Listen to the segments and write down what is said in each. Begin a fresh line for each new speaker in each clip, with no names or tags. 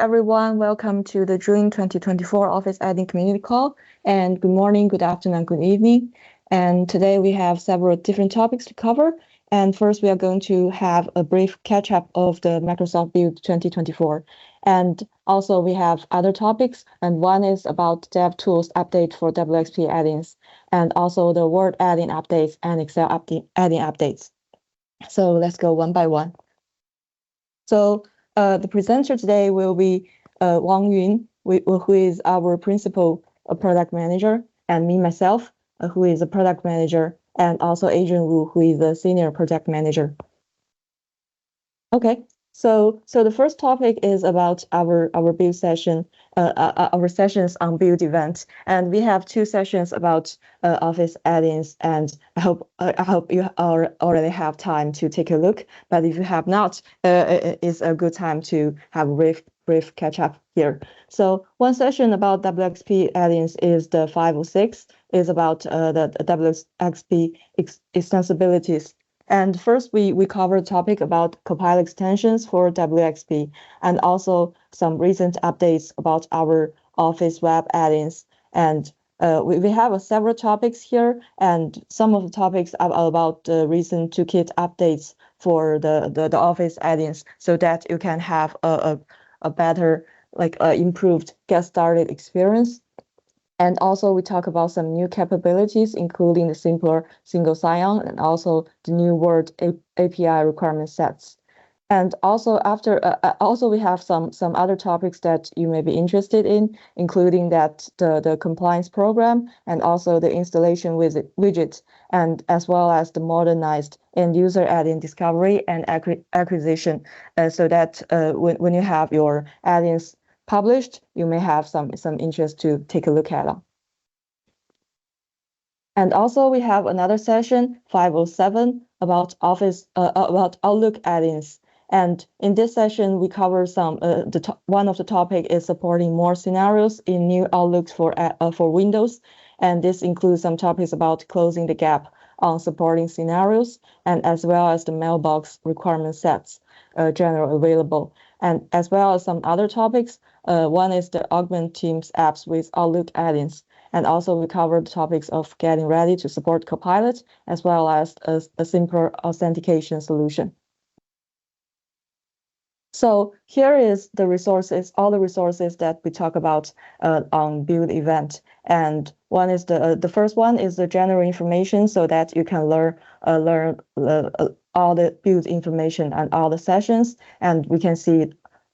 everyone. Welcome to the June 2024 Office Admin Community Call. And good morning, good afternoon, good evening. And today we have several different topics to cover. And first, we are going to have a brief catch-up of the Microsoft Build 2024. And also, we have other topics. And one is about DevTools update for WXP add-ins, and also the Word add-in updates and Excel add-in updates. So let's go one by one. So the presenter today will be Wang Yun, who is our principal product manager, and me, myself, who is a product manager, and also Adrian Wu, who is a senior project manager. Okay, so the first topic is about our build session, our sessions on build event, and we have two sessions about Office add-ins, and I hope you already have time to take a look. But if you have not, it's a good time to have a brief catch up here. So one session about WXP add-ins is the 506, is about the WXP extensibilities. And first, we cover the topic about Copilot extensions for WXP, and also some recent updates about our Office web add-ins. And we have several topics here, and some of the topics are about the recent toolkit updates for the Office add-ins, so that you can have a better, improved get started experience. And also we talk about some new capabilities, including the simpler single sign-on and also the new Word API requirement sets. And also also we have some other topics that you may be interested in, including that the compliance program and also the installation widget, and as well as the modernized end user add-in discovery and acquisition, so that when you have your add-ins published, you may have some interest to take a look at them. And also we have another session, 507, about Office about Outlook add-ins. And in this session, we cover some one of the topic is supporting more scenarios in new Outlooks for Windows, and this includes some topics about closing the gap on supporting scenarios, and as well as the mailbox requirement sets generally available, and as well as some other topics. One is the augment Teams apps with Outlook add-ins, and also we covered the topics of getting ready to support Copilot, as well as a simpler authentication solution. So here is the resources, all the resources that we talk about on build event. And one is the first one is the general information, so that you can learn all the build information and all the sessions, and we can see.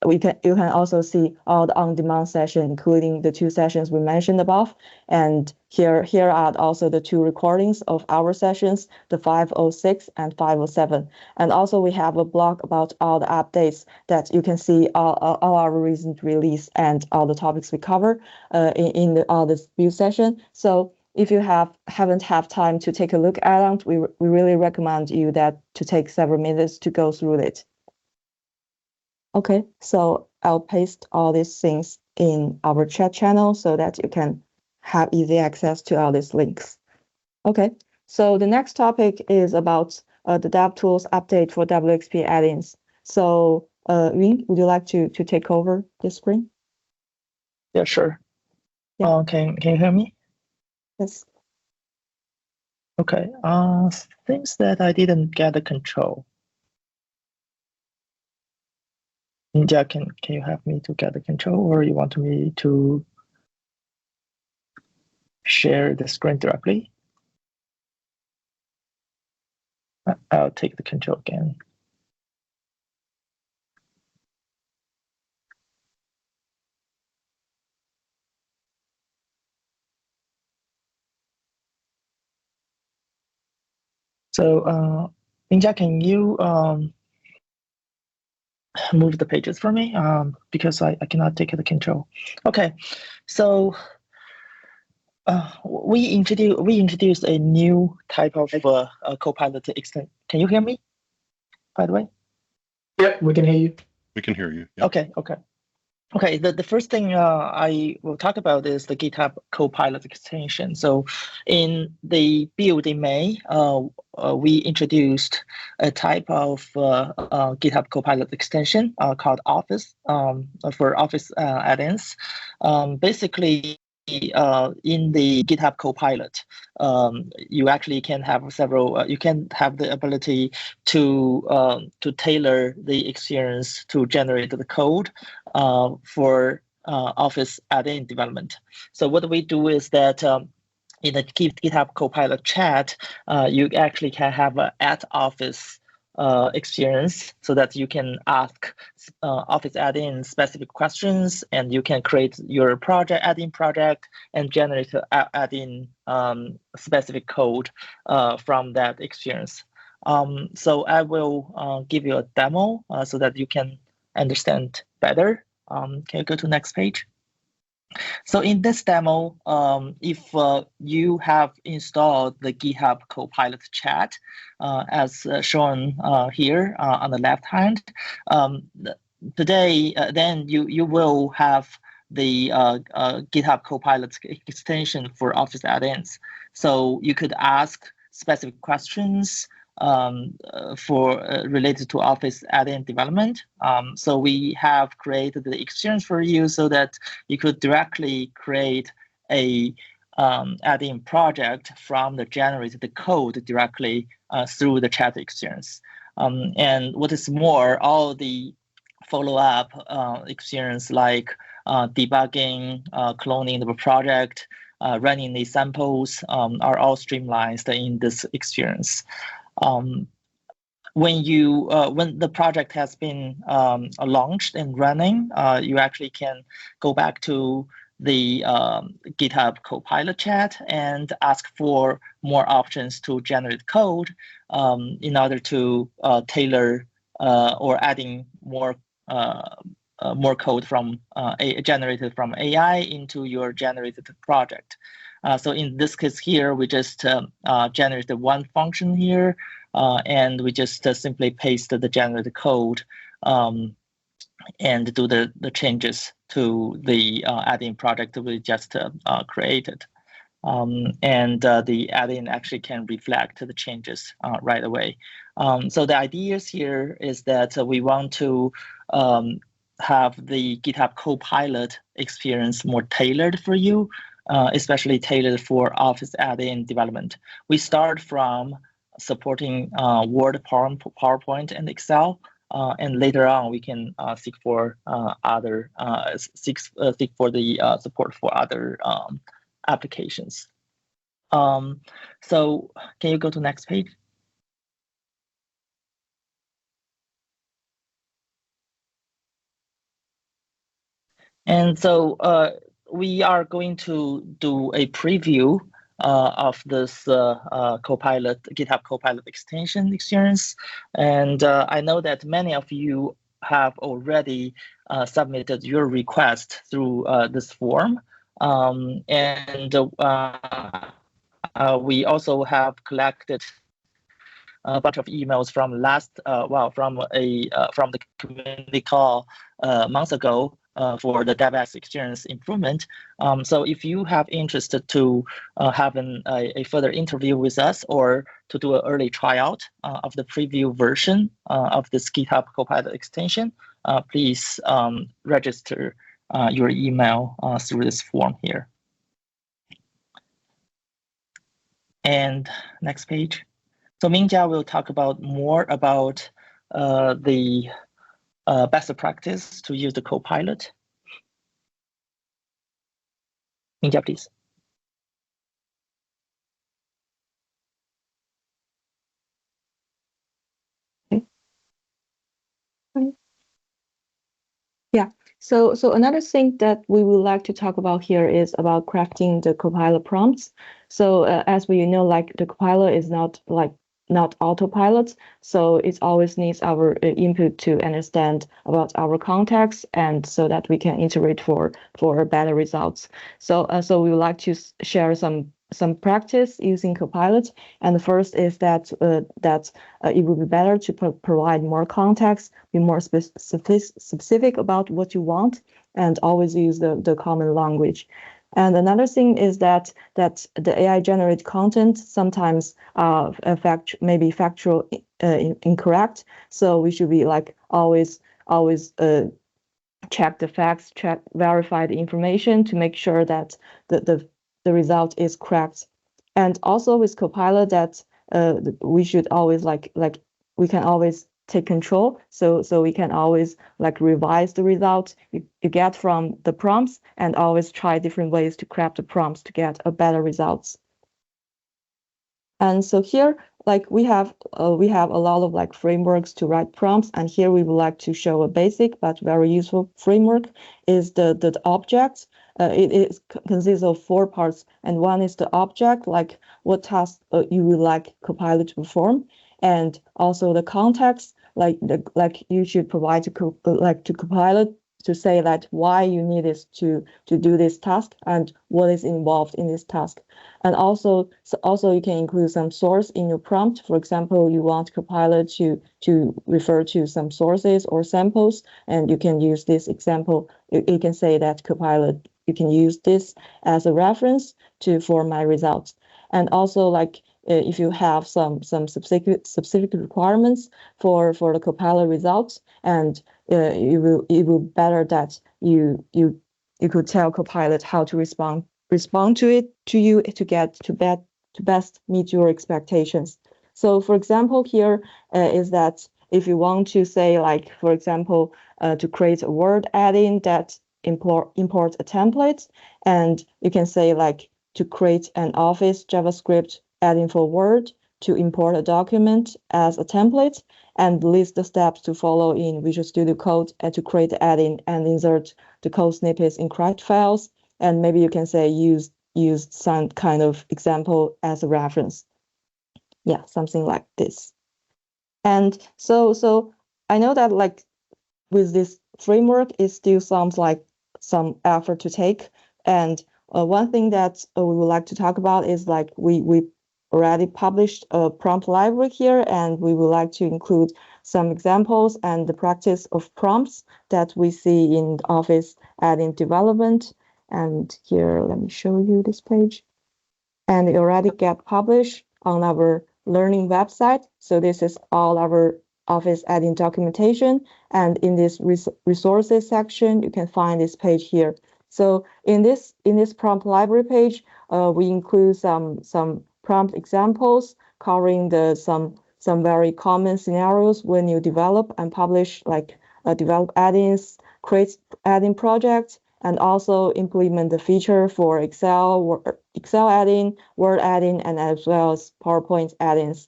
You can also see all the on-demand sessions, including the two sessions we mentioned above. And here are also the two recordings of our sessions, the 506 and 507. And also we have a blog about all the updates that you can see all our recent release and all the topics we cover in all this build session. So if you haven't have time to take a look at it, we really recommend you to take several minutes to go through it. Okay, so I'll paste all these things in our chat channel so that you can have easy access to all these links. Okay, so the next topic is about the DevTools update for WXP add-ins. So Yun, would you like to take over the screen?
Yeah, sure.
Yeah.
Can you hear me?
Yes.
Okay. Things that I didn't get the control. Mingjia, can you help me to get the control, or you want me to share the screen directly? I'll take the control again. So, Mingjia, can you move the pages for me, because I cannot take the control. Okay, so we introduced a new type of Copilot extension. Can you hear me, by the way?
Yeah, we can hear you.
We can hear you. Yep.
Okay. Okay, the first thing I will talk about is the GitHub Copilot extension. So in the build in May, we introduced a type of GitHub Copilot extension called Office for Office add-ins. Basically, in the GitHub Copilot, you actually can have several. You can have the ability to tailor the experience to generate the code for Office add-in development. So what we do is that in the GitHub Copilot chat, you actually can have an at Office experience so that you can ask Office add-in specific questions, and you can create your project add-in project and generate add-in specific code from that experience. So I will give you a demo so that you can understand better. Can you go to the next page? So in this demo, if you have installed the GitHub Copilot chat, as shown here on the left hand, today, then you will have the GitHub Copilot extension for Office add-ins. So you could ask specific questions for related to Office add-in development. So we have created the experience for you so that you could directly create a add-in project from the generated code directly through the chat experience. And what is more, all the follow-up experience like debugging, cloning the project, running the samples are all streamlined in this experience. When the project has been launched and running, you actually can go back to the GitHub Copilot chat and ask for more options to generate code in order to tailor or adding more code from generated from AI into your generated project. So in this case here, we just generated one function here, and we just simply paste the generated code and do the changes to the add-in project we just created. And the add-in actually can reflect the changes right away. So the ideas here is that we want to have the GitHub Copilot experience more tailored for you, especially tailored for Office add-in development. We start from supporting Word, PowerPoint, and Excel, and later on we can seek for seek for the support for other applications. So can you go to next page? And so we are going to do a preview of this Copilot, GitHub Copilot extension experience. And I know that many of you have already submitted your request through this form. And we also have collected a bunch of emails from from the community call months ago for the DevX experience improvement. So if you have interest to have a further interview with us or to do an early tryout of the preview version of this GitHub Copilot extension, please register your email through this form here. And next page. So Mingjia will talk more about the best practice to use the Copilot. Mingjia, please.
Okay. Yeah. So another thing that we would like to talk about here is about crafting the Copilot prompts. So as we know, like the Copilot is not autopilot, so it always needs our input to understand about our context, and so that we can iterate for better results. So we would like to share some practice using Copilot. And the first is that it would be better to provide more context, be more specific about what you want, and always use the common language. And another thing is that the AI generated content sometimes maybe factual incorrect. So we should be like always check the facts, verify the information to make sure that the result is correct. And also with Copilot, that we should always like we can always take control. So we can always like revise the result you get from the prompts, and always try different ways to craft the prompts to get a better results. And so here, like we have a lot of like frameworks to write prompts, and here we would like to show a basic but very useful framework is the object. It consists of 4 parts, and one is the object, like what task you would like Copilot to perform, and also the context, like you should provide to Copilot to say that why you need this to do this task and what is involved in this task. And also you can include some source in your prompt. For example, you want Copilot to refer to some sources or samples, and you can use this example. You can say that Copilot, you can use this as a reference for my results. And also, like if you have some specific requirements for the Copilot results, and it will better that you could tell Copilot how to respond to you to best meet your expectations. So for example, here is that if you want to say, like, for example, to create a word add-in that import a template, and you can say like to create an Office JavaScript add-in for Word to import a document as a template, and list the steps to follow in Visual Studio Code to create the add-in and insert the code snippets in correct files. And maybe you can say use some kind of example as a reference. Yeah, something like this. And so I know that like with this framework, it still sounds like some effort to take. And one thing that we would like to talk about is like we already published a prompt library here, and we would like to include some examples and the practice of prompts that we see in Office add-in development. And here, let me show you this page. And it already get published on our learning website. So this is all our Office add-in documentation. And in this resources section, you can find this page here. So in this prompt library page, we include some prompt examples covering some very common scenarios when you develop and publish, like develop add-ins, create add-in projects, and also implement the feature for Excel add-in, Word add-in, and as well as PowerPoint add-ins.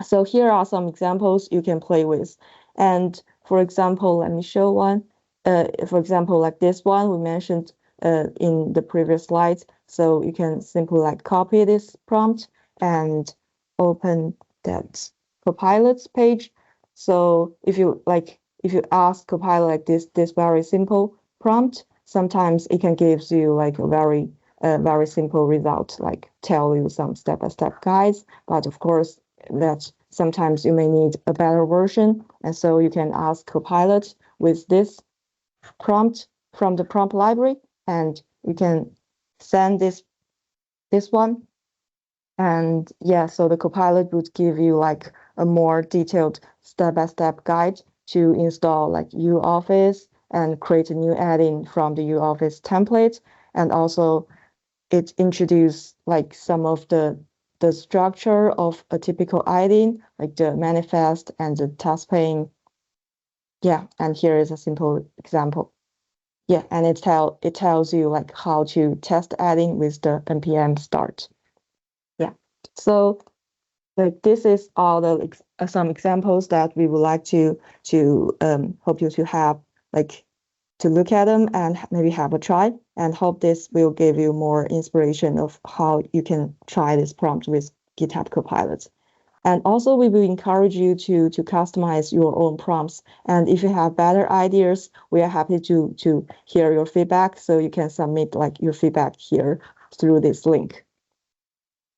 So here are some examples you can play with. And for example, let me show one. For example, like this one we mentioned in the previous slides. So you can simply like copy this prompt and open that Copilot's page. So if you ask Copilot like this very simple prompt, sometimes it can give you like a very simple result, like tell you some step-by-step guides. But of course, that sometimes you may need a better version, and so you can ask Copilot with this prompt from the prompt library, and you can send this one. And yeah, so the Copilot would give you like a more detailed step-by-step guide to install like UOffice and create a new add-in from the UOffice template. And also it introduced like some of the structure of a typical add-in, like the manifest and the task pane. Yeah, and here is a simple example. Yeah, and it tells you like how to test add-in with the npm start. Yeah, so like this is all the some examples that we would like to hope you to have like to look at them and maybe have a try, and hope this will give you more inspiration of how you can try this prompt with GitHub Copilot. And also we will encourage you to customize your own prompts. And if you have better ideas, we are happy to hear your feedback. So you can submit like your feedback here through this link.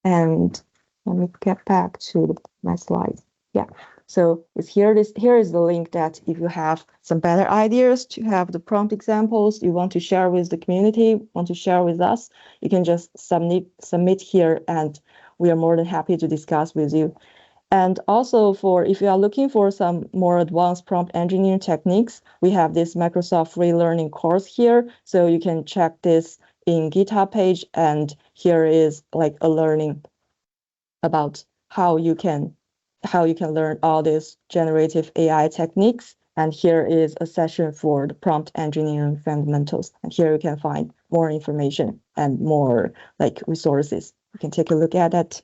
And let me get back to my slides. Yeah. So here is the link that if you have some better ideas to have the prompt examples you want to share with the community, want to share with us, you can just submit here, and we are more than happy to discuss with you. And also if you are looking for some more advanced prompt engineering techniques, we have this Microsoft free learning course here. So you can check this in GitHub page, and here is like a learning about how you can learn all these generative AI techniques. And here is a session for the prompt engineering fundamentals. And here you can find more information and more like resources. You can take a look at that.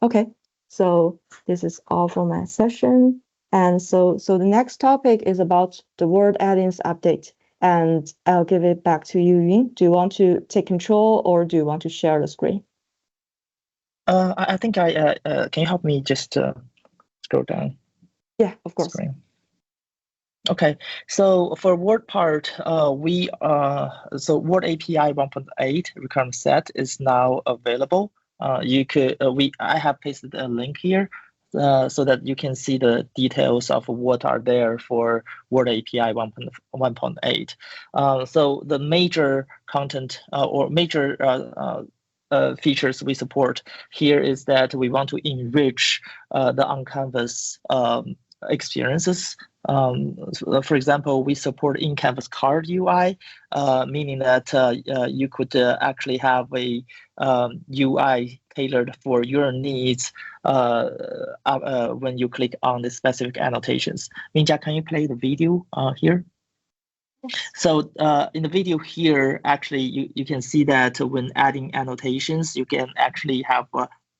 Okay, so this is all for my session. And so the next topic is about the Word add-ins update. And I'll give it back to you, Yun. Do you want to take control, or do you want to share the screen?
I think can you help me just scroll down?
Yeah, of course.
Screen. Okay, so for Word part, so Word API 1.8 requirement set is now available. I have pasted a link here so that you can see the details of what are there for Word API 1.8. So the major content or major features we support here is that we want to enrich the on-canvas experiences. For example, we support in-canvas card UI, meaning that you could actually have a UI tailored for your needs when you click on the specific annotations. Mingjia, can you play the video here? So in the video here, actually, you can see that when adding annotations, you can actually have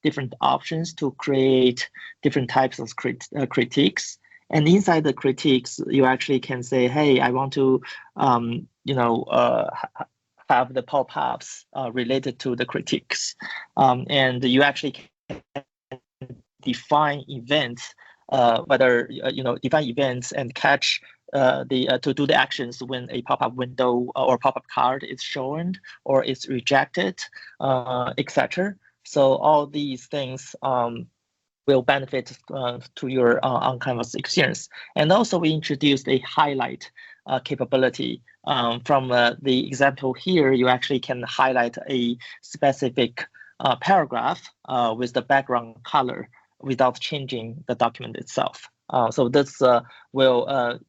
different options to create different types of critiques. And inside the critiques, you actually can say, hey, I want to, have the pop-ups related to the critiques. And you actually can define events, define events and catch to do the actions when a pop-up window or pop-up card is shown or is rejected, etc. So all these things will benefit to your on-canvas experience. And also we introduced a highlight capability. From the example here, you actually can highlight a specific paragraph with the background color without changing the document itself. So this will,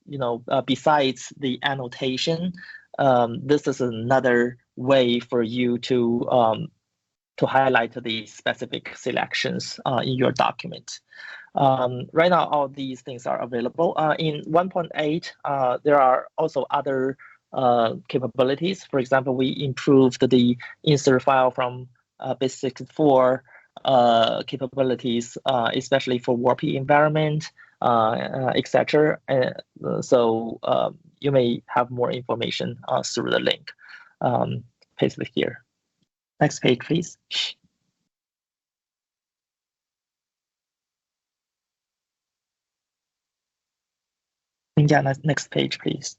besides the annotation, this is another way for you to highlight the specific selections in your document. Right now, all these things are available. In 1.8, there are also other capabilities. For example, we improved the insert file from base64 capabilities, especially for WARP environment, etc. So you may have more information through the link pasted here. Next page, please. Yeah, next page, please.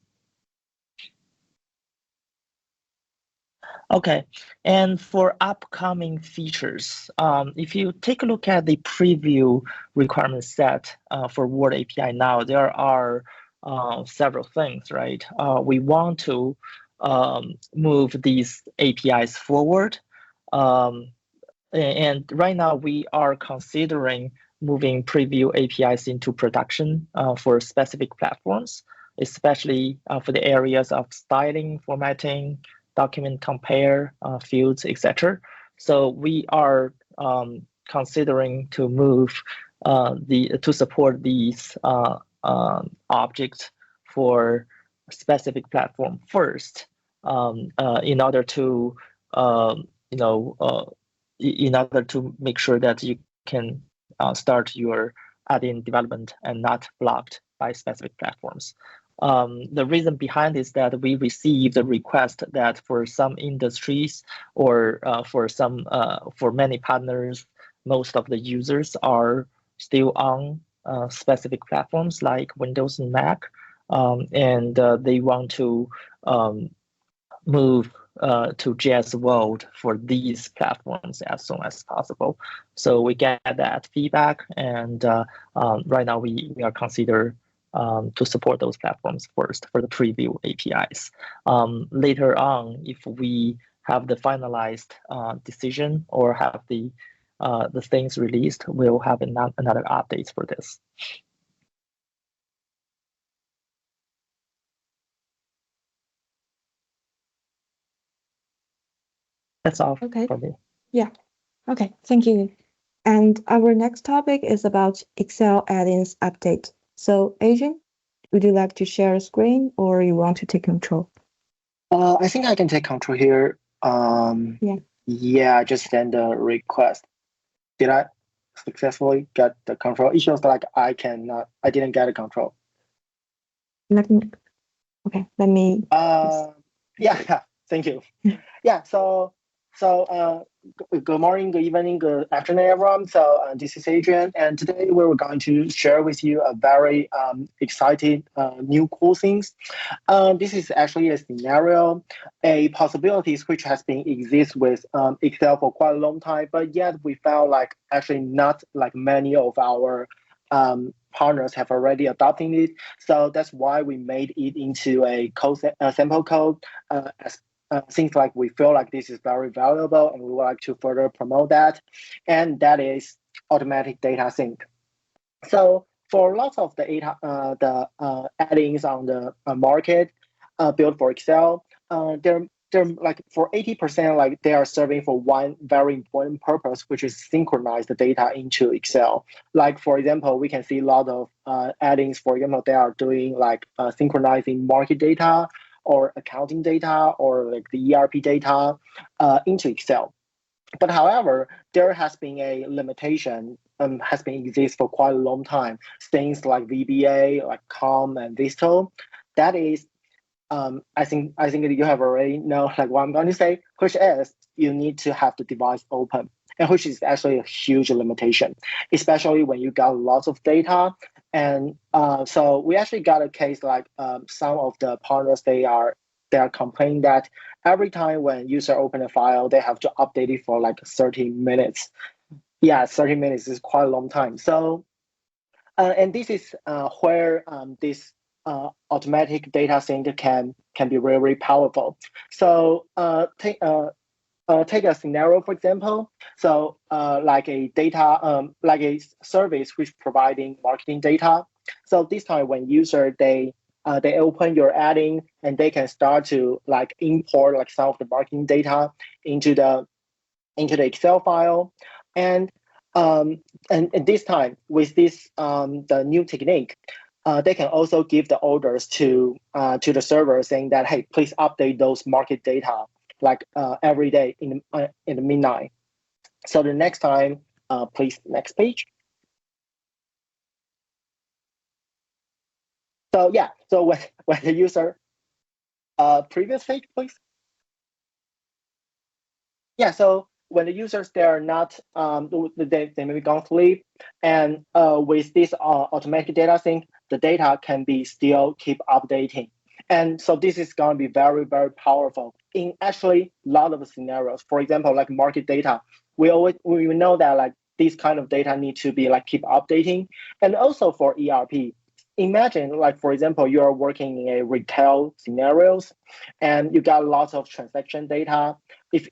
Okay, and for upcoming features, if you take a look at the preview requirement set for Word API now, there are several things, right? We want to move these APIs forward. And right now we are considering moving preview APIs into production for specific platforms, especially for the areas of styling, formatting, document compare, fields, etc. So we are considering to move to support these objects for specific platform first, in order to in order to make sure that you can start your add-in development and not blocked by specific platforms. The reason behind is that we received a request that for some industries or for many partners, most of the users are still on specific platforms like Windows and Mac, and they want to move to JS world for these platforms as soon as possible. So we get that feedback, and right now we are consider to support those platforms first for the preview APIs. Later on, if we have the finalized decision or have the things released, we'll have another updates for this. That's all for me.
Yeah. Okay. Thank you. And our next topic is about Excel add-ins update. So, Adrian, would you like to share a screen or you want to take control?
I think I can take control here. Yeah, I just send a request. Did I successfully get the control? It shows like I didn't get a control.
Let me.
Yeah. Thank you. Yeah. So good morning, good evening, good afternoon, everyone. So this is Adrian, and today we were going to share with you a very exciting new cool things. This is actually a scenario, a possibilities which has been exist with Excel for quite a long time, but yet we felt like actually not like many of our partners have already adopted it. So that's why we made it into a sample code as things like we feel like this is very valuable and we would like to further promote that. And that is automatic data sync. So for lots of the add-ins on the market built for Excel, they're like for 80%, like they are serving for one very important purpose, which is synchronize the data into Excel. Like for example, we can see a lot of add-ins. For example, they are doing like synchronizing market data or accounting data or like the ERP data into Excel. But however, there has been a limitation, has been exist for quite a long time. Things like VBA, like COM and Visto. That is, I think that you have already know like what I'm going to say, which is you need to have the device open, and which is actually a huge limitation, especially when you got lots of data. And so we actually got a case like some of the partners, they are complaining that every time when user open a file, they have to update it for like 30 minutes. Yeah, 30 minutes is quite a long time. So, and this is where this automatic data sync can be really, really powerful. So take a scenario, for example. So like a data, like a service which providing marketing data. So this time when user they open your add-in and they can start to like import like some of the marketing data into the Excel file. And this time with this the new technique, they can also give the orders to the server saying that, hey, please update those market data like every day in the midnight. So the next time, please next page. So yeah, so when the user previous page, please. Yeah, so when the users they are not they may be gone sleep, and with this automatic data sync, the data can be still keep updating. And so this is going to be very, very powerful in actually a lot of scenarios. For example, like market data, we know that like these kind of data need to be like keep updating. And also for ERP, imagine like for example, you are working in a retail scenarios, and you got lots of transaction data. If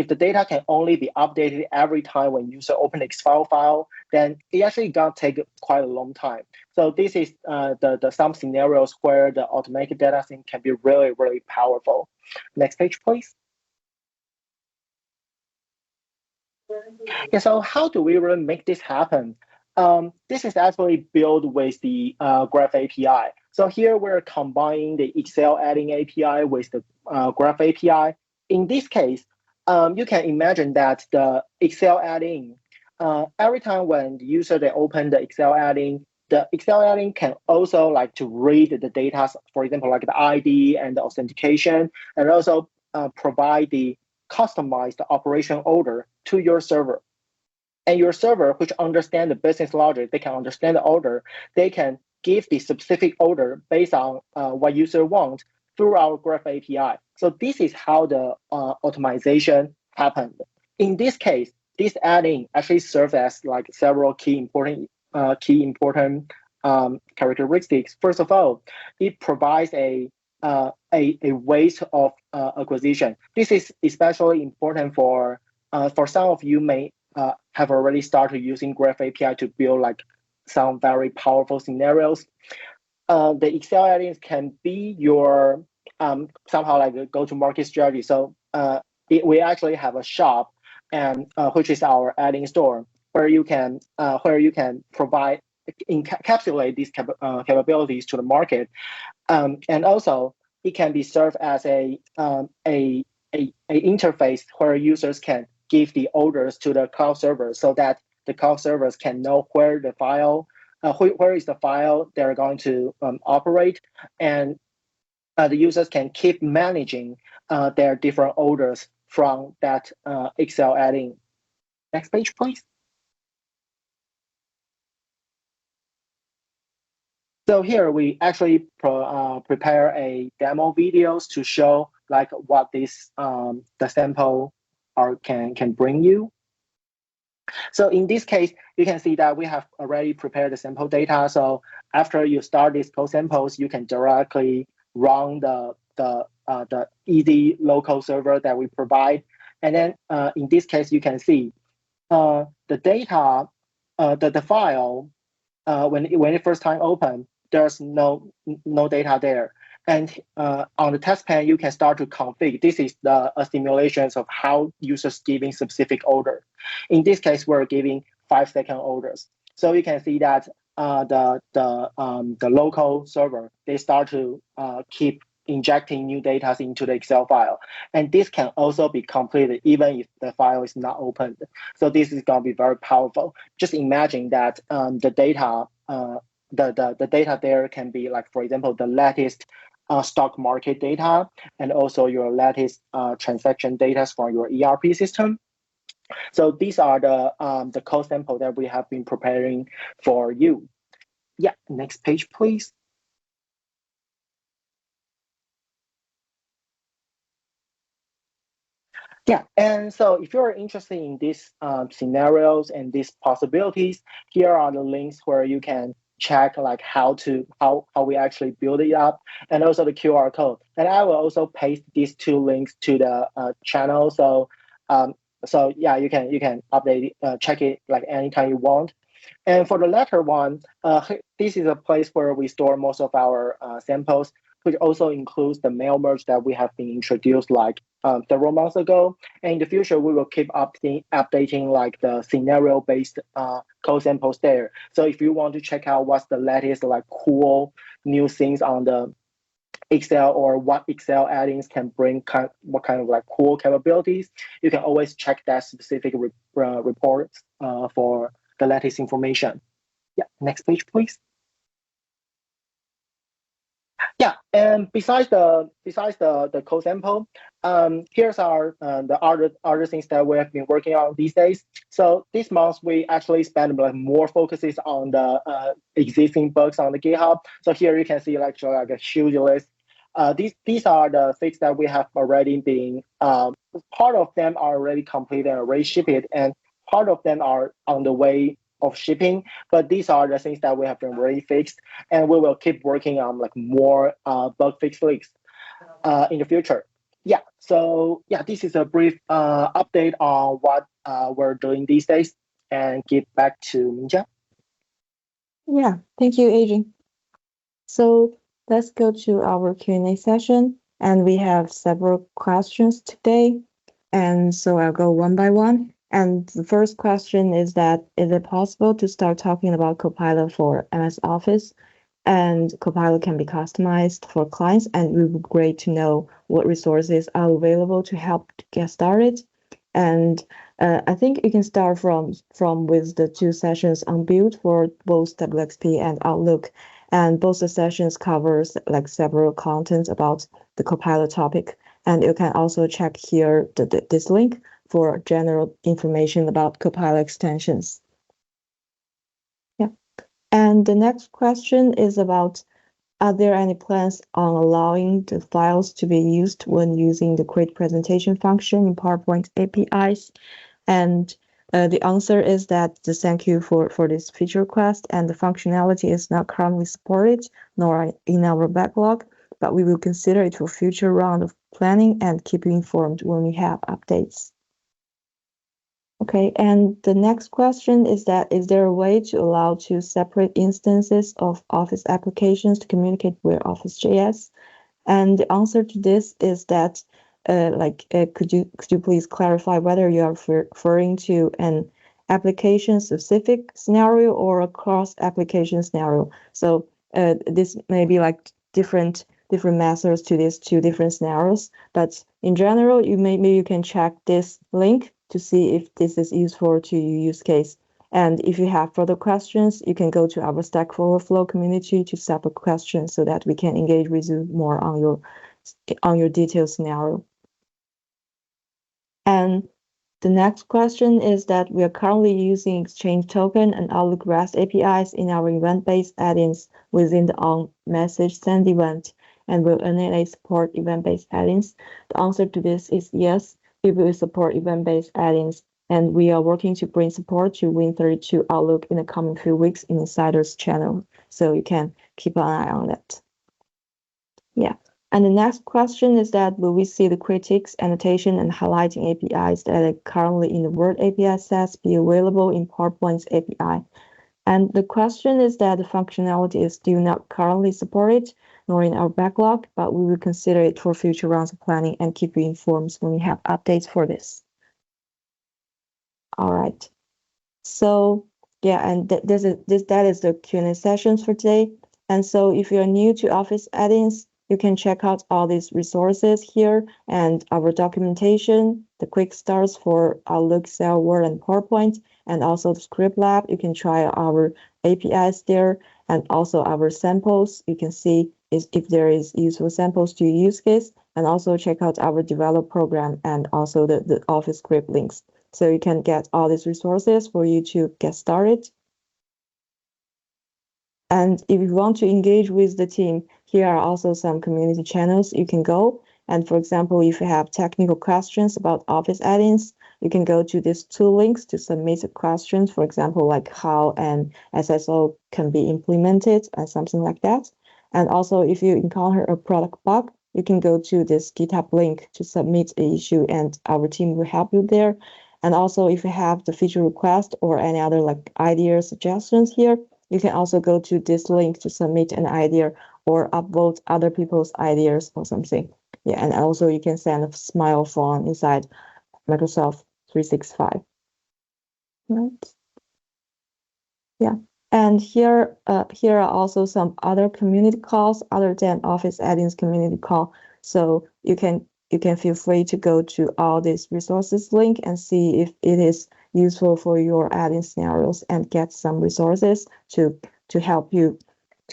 the data can only be updated every time when user open Excel file, then it actually gonna take quite a long time. So this is the some scenarios where the automated data sync can be really, really powerful. Next page, please. Yeah, so how do we really make this happen? This is actually built with the Graph API. So here we're combining the Excel adding API with the Graph API. In this case, you can imagine that the Excel add-in, every time when the user they open the Excel add-in, the Excel add-in can also like to read the data, for example, like the ID and the authentication, and also provide the customized operation order to your server. And your server, which understand the business logic, they can understand the order, they can give the specific order based on what user wants through our Graph API. So this is how the automation happened. In this case, this add-in actually serves as like several key important characteristics. First of all, it provides a ways of acquisition. This is especially important for some of you may have already started using Graph API to build like some very powerful scenarios. The Excel add-ins can be your somehow like a go-to-market strategy. So we actually have a shop, and which is our add-in store, where you can provide encapsulate these capabilities to the market, and also it can be served as a interface where users can give the orders to the cloud server, so that the cloud servers can know where the file, where is the file they're going to operate, and the users can keep managing their different orders from that Excel add-in. Next page, please. So here we actually prepare a demo videos to show like what this the sample can bring you. So in this case, you can see that we have already prepared the sample data. So after you start these code samples, you can directly run the easy local server that we provide. And then in this case, you can see the data, the file, when it first time open, there's no data there. And on the test pan, you can start to configure. This is the simulations of how users giving specific order. In this case, we're giving 5-second orders. So you can see that the local server, they start to keep injecting new data into the Excel file. And this can also be completed even if the file is not opened. So this is going to be very powerful. Just imagine that the data, the data there can be like, for example, the latest stock market data, and also your latest transaction data from your ERP system. So these are the code sample that we have been preparing for you. Yeah, next page, please. Yeah, and so if you're interested in these scenarios and these possibilities, here are the links where you can check like how we actually build it up, and also the QR code. And I will also paste these 2 links to the channel. So so yeah, you can update it, check it like anytime you want. And for the latter one, this is a place where we store most of our samples, which also includes the mail merge that we have been introduced like several months ago. And in the future, we will keep updating like the scenario-based code samples there. So if you want to check out what's the latest like cool new things on the Excel, or what Excel add-ins can bring, what kind of like cool capabilities, you can always check that specific report for the latest information. Yeah, next page, please. Yeah, and besides the code sample, here's our the other things that we have been working on these days. So this month we actually spend like more focuses on the existing bugs on the GitHub. So here you can see like a huge list. These are the things that we have already been. Part of them are already completed and already shipped, and part of them are on the way of shipping. But these are the things that we have been already fixed, and we will keep working on like more bug fix in the future. Yeah. So yeah, this is a brief update on what we're doing these days, and give back to Mingjia.
Yeah, thank you, Adrian. So let's go to our Q&A session, and we have several questions today. And so I'll go one by one. And the first question is that, is it possible to start talking about Copilot for MS Office? And Copilot can be customized for clients, and it would be great to know what resources are available to help to get started. And I think you can start from with the 2 sessions on build for both WXP and Outlook. And both the sessions covers like several contents about the Copilot topic. And you can also check here this link for general information about Copilot extensions. Yeah. And the next question is about Are there any plans on allowing the files to be used when using the create presentation function in PowerPoint APIs? And the answer is that the thank you for this feature request, and the functionality is not currently supported nor in our backlog, but we will consider it for future round of planning and keep you informed when we have updates. Okay, and the next question is that, is there a way to allow two separate instances of Office applications to communicate with Office.js? And the answer to this is that, could you please clarify whether you are referring to an application-specific scenario or a cross-application scenario? So this may be like different methods to these two different scenarios. But in general, maybe you can check this link to see if this is useful to your use case. And if you have further questions, you can go to our Stack Overflow community to set up questions so that we can engage with you more on your detailed scenario. And the next question is that we are currently using Exchange Token and Outlook REST APIs in our event-based add-ins within the on-message send event, and will NLA support event-based add-ins? The answer to this is yes, it will support event-based add-ins, and we are working to bring support to Win32 Outlook in the coming few weeks in Insider's channel, so you can keep an eye on that. Yeah. And the next question is that, will we see the critics, annotation, and highlighting APIs that are currently in the Word API sets be available in PowerPoint's API? And the question is that the functionality is still not currently supported, nor in our backlog, but we will consider it for future rounds of planning and keep you informed when we have updates for this. All right. So yeah, and that is the Q&A sessions for today. And so if you're new to Office add-ins, you can check out all these resources here and our documentation, the quick starts for Outlook, Excel, Word, and PowerPoint, and also the script lab. You can try our APIs there, and also our samples. You can see if there is useful samples to your use case, and also check out our develop program and also the Office script links. So you can get all these resources for you to get started. And if you want to engage with the team, here are also some community channels you can go. And for example, if you have technical questions about Office add-ins, you can go to these two links to submit questions, for example, like how an SSO can be implemented and something like that. And also, if you encounter a product bug, you can go to this GitHub link to submit an issue, and our team will help you there. And also, if you have the feature request or any other like idea suggestions here, you can also go to this link to submit an idea or upvote other people's ideas or something. Yeah, and also you can send a smile phone inside Microsoft 365. Right. Yeah. And here are also some other community calls other than Office add-ins community call. So you can feel free to go to all these resources link and see if it is useful for your add-in scenarios and get some resources to help you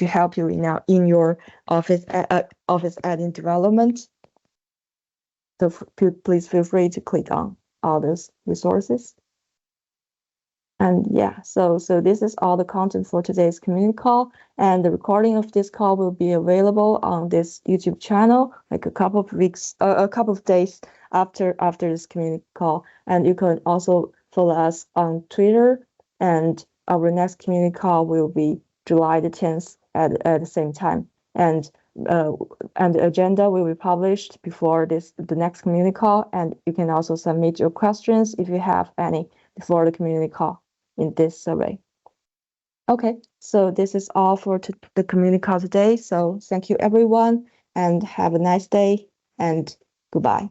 in your Office add-in development. So please feel free to click on all those resources. And yeah, so this is all the content for today's community call, and the recording of this call will be available on this YouTube channel like a couple of days after this community call. And you can also follow us on Twitter, and our next community call will be July the 10th at the same time. And the agenda will be published before the next community call, and you can also submit your questions if you have any before the community call in this survey. Okay, so this is all for the community call today. So thank you everyone, and have a nice day, and goodbye.